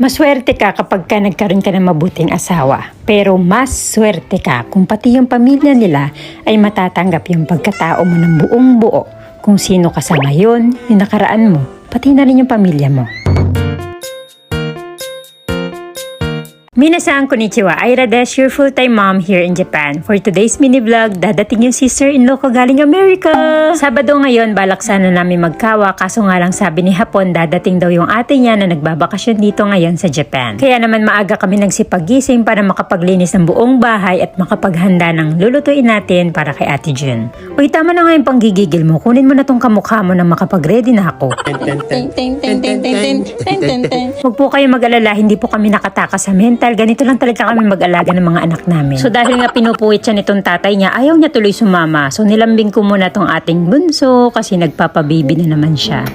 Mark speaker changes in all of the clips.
Speaker 1: Maswerte ka kapag ka nagkaroon ka ng mabuting asawa. Pero mas swerte ka kung pati yung pamilya nila ay matatanggap yung pagkatao mo ng buong buo. Kung sino ka sa ngayon, yung nakaraan mo, pati na rin yung pamilya mo. Minasan konnichiwa, Aira Desh, your full-time mom here in Japan. For today's mini vlog, dadating yung sister-in-law ko galing Amerika. Sabado ngayon, balak sana namin magkawa, kaso nga lang sabi ni Hapon, dadating daw yung ate niya na nagbabakasyon dito ngayon sa Japan. Kaya naman maaga kami nagsipagising para makapaglinis ng buong bahay at makapaghanda ng lulutuin natin para kay Ate Jun. Uy, tama na nga yung panggigigil mo, kunin mo na tong kamukha mo na makapag-ready na ako. Huwag po kayo mag-alala, hindi po kami nakatakas sa mental. Ganito lang talaga kami mag-alaga ng mga anak namin. So dahil nga pinupuwit siya nitong tatay niya, ayaw niya tuloy sumama. So nilambing ko muna tong ating bunso kasi nagpapabibi na naman siya.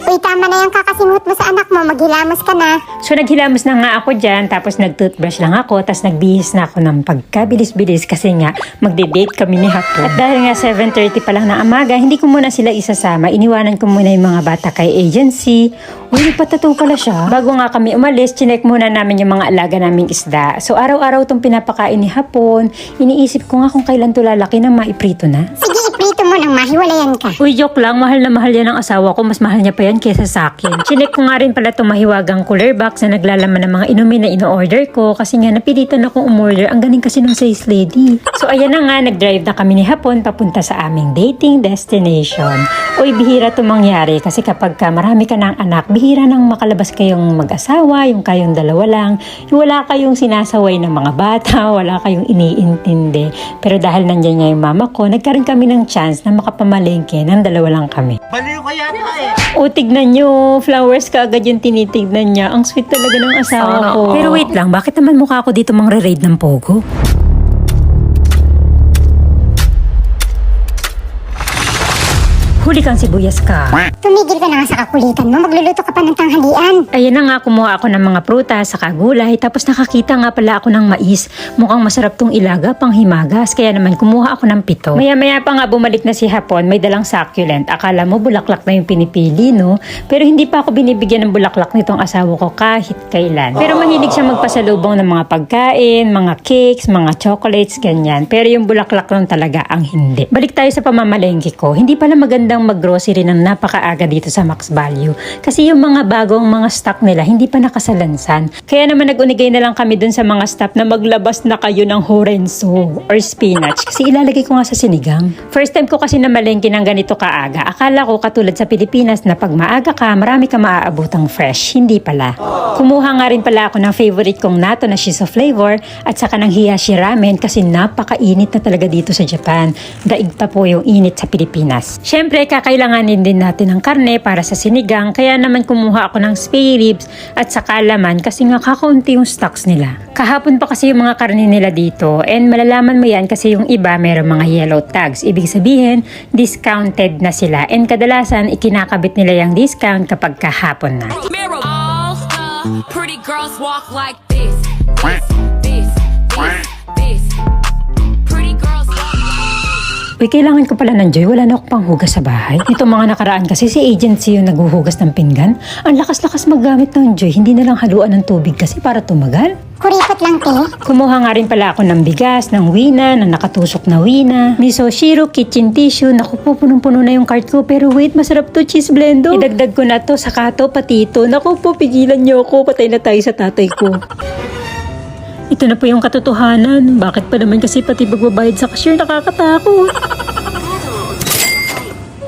Speaker 2: Uy, tama na yung kakasingot mo sa anak mo. Maghilamos ka na.
Speaker 1: So naghilamos na nga ako dyan, tapos nag-toothbrush lang ako, tapos nagbihis na ako ng pagkabilis-bilis kasi nga magde-date kami ni Hapon. At dahil nga 7:30 pa lang ng amaga, hindi ko muna sila isasama. Iniwanan ko muna yung mga bata kay agency. Uy, nagpatato pala siya. Bago nga kami umalis, chinek muna namin yung mga alaga naming isda. So araw-araw itong pinapakain ni Hapon. Iniisip ko nga kung kailan to lalaki nang maiprito na.
Speaker 2: Sige, iprito mo nang mahiwalayan ka.
Speaker 1: Uy, joke lang. Mahal na mahal yan ng asawa ko. Mas mahal niya pa yan kesa sa akin. Chinek ko nga rin pala itong mahiwagang cooler box na naglalaman ng mga inumin na ino-order ko kasi nga napilitan akong umorder. Ang galing kasi ng sales lady. So ayan na nga, nag-drive na kami ni Hapon papunta sa aming dating destination. Uy, bihira to mangyari kasi kapag ka marami ka ng anak, bihira nang makalabas kayong mag-asawa, yung kayong dalawa lang, yung wala kayong sinasaway ng mga bata, wala kayong iniintindi. Pero dahil nandiyan niya yung mama ko, nagkaroon kami ng chance na makapamalengke ng dalawa lang kami.
Speaker 3: Baliw ka yata eh.
Speaker 1: O, tignan nyo, flowers ka agad yung tinitignan niya. Ang sweet talaga ng asawa ko. Pero wait lang, bakit naman mukha ako dito mangre-raid ng pogo? Huli kang sibuyas ka.
Speaker 2: Tumigil ka na nga sa kakulitan mo. Magluluto ka pa ng tanghalian.
Speaker 1: Ayan na nga, kumuha ako ng mga prutas, saka gulay, tapos nakakita nga pala ako ng mais. Mukhang masarap tong ilaga, pang himagas, kaya naman kumuha ako ng 7. Maya-maya pa nga bumalik na si Hapon, may dalang succulent. Akala mo bulaklak na yung pinipili, no? Pero hindi pa ako binibigyan ng bulaklak nitong asawa ko kahit kailan. Pero mahilig siya magpasalubong ng mga pagkain, mga cakes, mga chocolates, ganyan. Pero yung bulaklak lang talaga ang hindi. Balik tayo sa pamamalengke ko. Hindi pala magandang mag-grocery ng napakaaga dito sa Max Value. Kasi yung mga bagong mga stock nila, hindi pa nakasalansan. Kaya naman nag-unigay na lang kami dun sa mga staff na maglabas na kayo ng horenzo or spinach. Kasi ilalagay ko nga sa sinigang. First time ko kasi na malengke ng ganito kaaga. Akala ko katulad sa Pilipinas na pag maaga ka, marami ka maaabutang fresh. Hindi pala. Kumuha nga rin pala ako ng favorite kong nato na shiso flavor at saka ng hiyashi ramen kasi napakainit na talaga dito sa Japan. Daig pa po yung init sa Pilipinas. Syempre, kakailanganin din natin ng karne para sa sinigang, kaya naman kumuha ako ng spare ribs at saka laman kasi nga kakaunti yung stocks nila. Kahapon pa kasi yung mga karne nila dito and malalaman mo yan kasi yung iba mayroong mga yellow tags. Ibig sabihin, discounted na sila and kadalasan ikinakabit nila yung discount kapag kahapon na.
Speaker 4: All the pretty girls walk like this. This. Pretty girls walk like this.
Speaker 1: Uy, kailangan ko pala ng joy. Wala na akong panghugas sa bahay. Itong mga nakaraan kasi si agency yung naghuhugas ng pinggan. Ang lakas-lakas maggamit ng joy. Hindi na lang haluan ng tubig kasi para tumagal.
Speaker 2: Kuripot lang, te.
Speaker 1: Kumuha nga rin pala ako ng bigas, ng wina, na nakatusok na wina, miso shiro, kitchen tissue. Naku po, punong-puno na yung cart ko. Pero wait, masarap to, cheese blendo. Idagdag ko na to, saka to, pati ito. Naku po, pigilan niyo ako. Patay na tayo sa tatay ko. Ito na po yung katotohanan. Bakit pa naman kasi pati magbabayad sa cashier nakakatakot?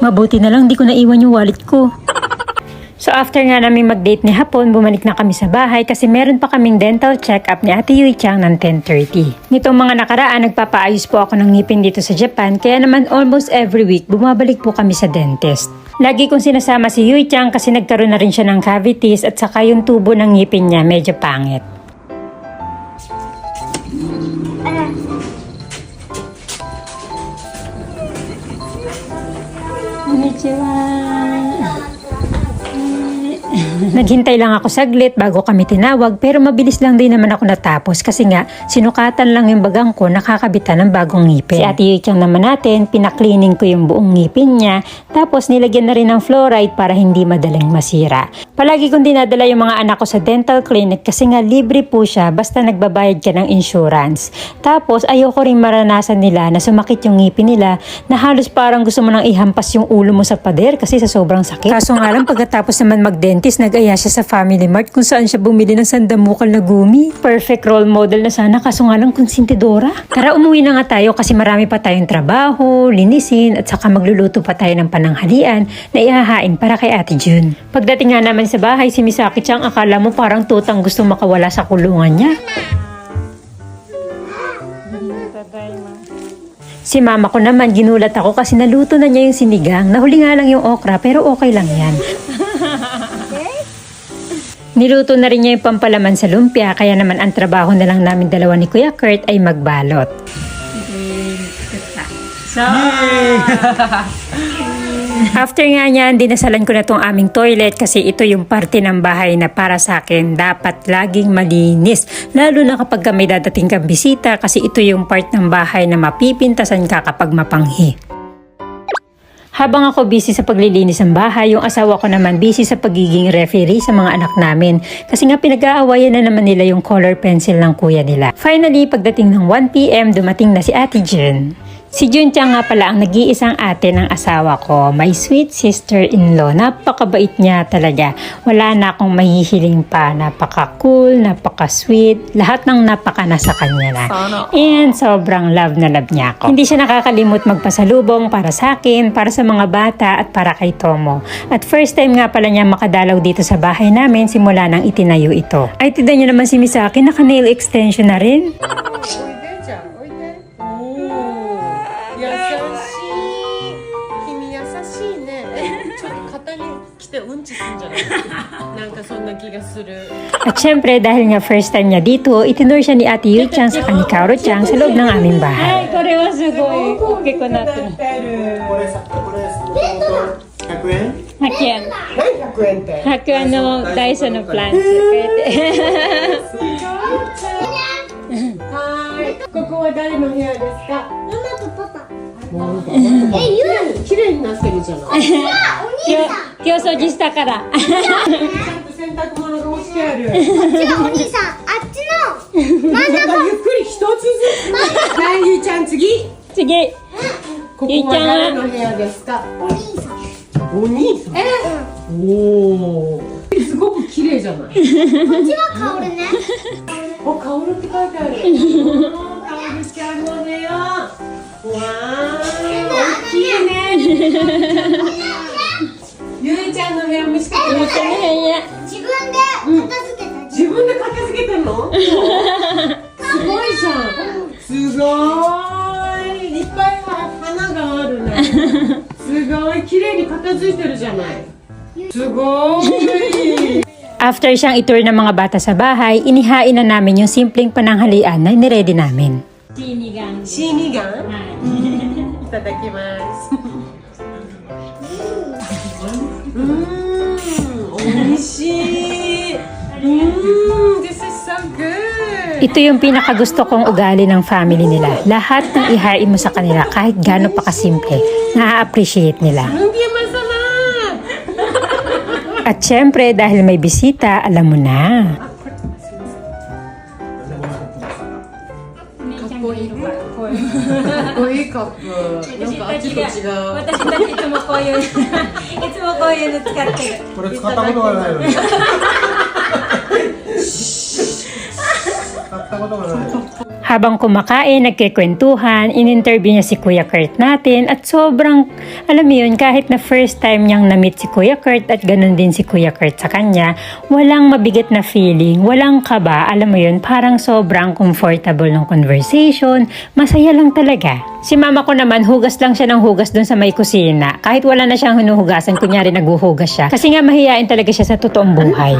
Speaker 1: Mabuti na lang di ko naiwan yung wallet ko. So after nga namin mag-date ni Hapon, bumalik na kami sa bahay kasi meron pa kaming dental check-up ni Ate Yui Chang ng 10:30. Nitong mga nakaraan, nagpapaayos po ako ng ngipin dito sa Japan, kaya naman almost every week bumabalik po kami sa dentist. Lagi kong sinasama si Yui Chang kasi nagkaroon na rin siya ng cavities at saka yung tubo ng ngipin niya medyo pangit. Konnichiwa. Naghintay lang ako saglit bago kami tinawag pero mabilis lang din naman ako natapos kasi nga sinukatan lang yung bagang ko nakakabitan ng bagong ngipin. Si Ate Yuchang naman natin, pinaklining ko yung buong ngipin niya tapos nilagyan na rin ng fluoride para hindi madaling masira. Palagi kong dinadala yung mga anak ko sa dental clinic kasi nga libre po siya basta nagbabayad ka ng insurance. Tapos ayoko rin maranasan nila na sumakit yung ngipin nila na halos parang gusto mo nang ihampas yung ulo mo sa pader kasi sa sobrang sakit. Kaso nga lang pagkatapos naman mag-dentist, nag-aya siya sa Family Mart kung saan siya bumili ng sandamukal na gumi. Perfect role model na sana kaso nga lang konsentidora. Tara umuwi na nga tayo kasi marami pa tayong trabaho, linisin at saka magluluto pa tayo ng pananghalian na ihahain para kay Ate June. Pagdating nga naman sa bahay, si Misaki-chan akala mo parang tutang gusto makawala sa kulungan niya. Si mama ko naman, ginulat ako kasi naluto na niya yung sinigang. Nahuli nga lang yung okra pero okay lang yan. Niluto na rin niya yung pampalaman sa lumpia kaya naman ang trabaho na lang namin dalawa ni Kuya Kurt ay magbalot. After nga niyan, dinasalan ko na tong aming toilet kasi ito yung parte ng bahay na para sa akin dapat laging malinis. Lalo na kapag may dadating kang bisita kasi ito yung part ng bahay na mapipintasan ka kapag mapanghi. Habang ako busy sa paglilinis ng bahay, yung asawa ko naman busy sa pagiging referee sa mga anak namin. Kasi nga pinag-aawayan na naman nila yung color pencil ng kuya nila. Finally, pagdating ng 1 PM, dumating na si Ate June. Si Junchang nga pala ang nag-iisang ate ng asawa ko. My sweet sister-in-law. Napakabait niya talaga. Wala na akong mahihiling pa. Napaka-cool, napaka-sweet. Lahat ng napaka nasa kanya na. And sobrang love na love niya ako. Hindi siya nakakalimot magpasalubong para sa akin, para sa mga bata at para kay Tomo. At first time nga pala niya makadalaw dito sa bahay namin simula nang itinayo ito. Ay, tignan niyo naman si Misaki, naka-nail extension na rin.
Speaker 3: 優しい君優しいねちょっと肩に来てうんちすんじゃないなんかそんな気がする
Speaker 1: At syempre, dahil nga first time niya dito, itinur siya ni Ate Yuchang sa ni Kaoru-chan sa loob ng aming bahay. Ay, kore wa sugoi. Okay ko na to.
Speaker 5: 100円
Speaker 1: 100円。
Speaker 3: 何100円って
Speaker 1: 100円のダイソーのプランツ。
Speaker 3: はいここは誰の部屋ですか
Speaker 2: ママとパパ。
Speaker 3: 綺麗になってるじゃない
Speaker 1: 今日掃除したから。
Speaker 3: ちゃんと洗濯物が干してある
Speaker 2: 違うお兄さん、あっちの真ん
Speaker 3: なん
Speaker 2: 中。
Speaker 3: かゆっくり一つずつはいゆうちゃん次
Speaker 1: 次。
Speaker 3: ここは誰の部屋ですか
Speaker 2: お兄さん。
Speaker 3: お兄さんおおすごく綺麗じゃない
Speaker 2: こっちはカオルね。
Speaker 3: お、カオルって書いてある。カオルちゃんの部屋。わー、大きいね。ゆいちゃんの部屋見せてくれて。
Speaker 2: 自分で片付けた。
Speaker 3: 自分で片付けてんの？すごいじゃん。すごい。いっぱい花があるね。すごい綺麗に片付いてるじゃない。すごい。
Speaker 1: After siyang itour ng mga bata sa bahay, inihain na namin yung simpleng pananghalian na niredy namin.
Speaker 3: シーニガン。いただきます。美味しい。This is so good.
Speaker 1: Ito yung pinakagusto kong ugali ng family nila. Lahat ng ihain mo sa kanila kahit gaano pa kasimple, na-appreciate nila.
Speaker 3: Lumpia masama.
Speaker 1: At syempre, dahil may bisita, alam mo na.
Speaker 3: かっこいいカップ。なんかあっちと違う。
Speaker 1: 私たちいつもこういういつもこういうの使ってる。
Speaker 5: これ使ったことがないのに使ったことがない
Speaker 1: Habang kumakain, nagkikwentuhan, in-interview niya si Kuya Kurt natin at sobrang, alam mo yun, kahit na first time niyang na-meet si Kuya Kurt at ganun din si Kuya Kurt sa kanya, walang mabigat na feeling, walang kaba, alam mo yun, parang sobrang comfortable ng conversation, masaya lang talaga. Si mama ko naman, hugas lang siya ng hugas dun sa may kusina. Kahit wala na siyang hinuhugasan, kunyari naghuhugas siya. Kasi nga mahihain talaga siya sa totoong buhay.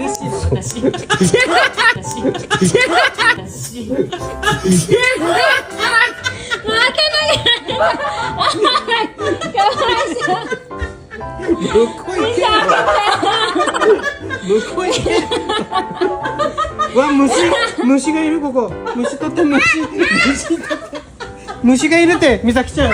Speaker 3: 嬉しいの私。私。
Speaker 5: 向こう行けよ。向こう行け。わ、虫がいるここ。虫取って虫がいるって美咲ちゃん。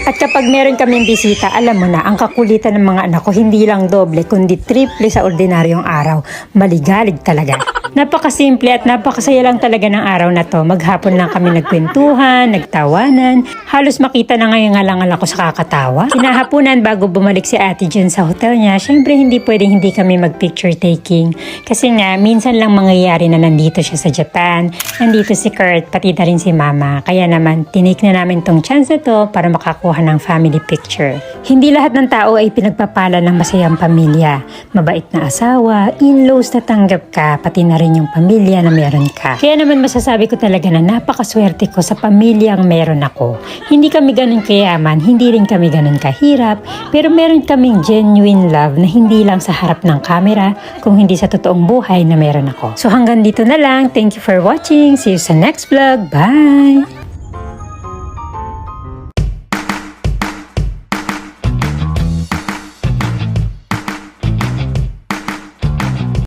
Speaker 1: At kapag meron kaming bisita, alam mo na, ang kakulitan ng mga anak ko hindi lang doble, kundi triple sa ordinaryong araw. Maligalig talaga. Napakasimple at napakasaya lang talaga ng araw na to. Maghapon lang kami nagkwentuhan, nagtawanan. Halos makita na ngayon nga lang ako sa kakatawa. Kinahapunan bago bumalik si Ate Jun sa hotel niya, syempre hindi pwedeng hindi kami mag-picture taking. Kasi nga, minsan lang mangyayari na nandito siya sa Japan. Nandito si Kurt, pati na rin si Mama. Kaya naman, tinake na namin tong chance na to para makakuha ng family picture. Hindi lahat ng tao ay pinagpapala ng masayang pamilya. Mabait na asawa, in-laws na tanggap ka, pati na rin yung pamilya na meron ka. Kaya naman masasabi ko talaga na napakaswerte ko sa pamilyang meron ako. Hindi kami ganun kayaman, hindi rin kami ganun kahirap, pero meron kaming genuine love na hindi lang sa harap ng camera, kung hindi sa totoong buhay na meron ako. So hanggang dito na lang. Thank you for watching. See you sa next vlog. Bye!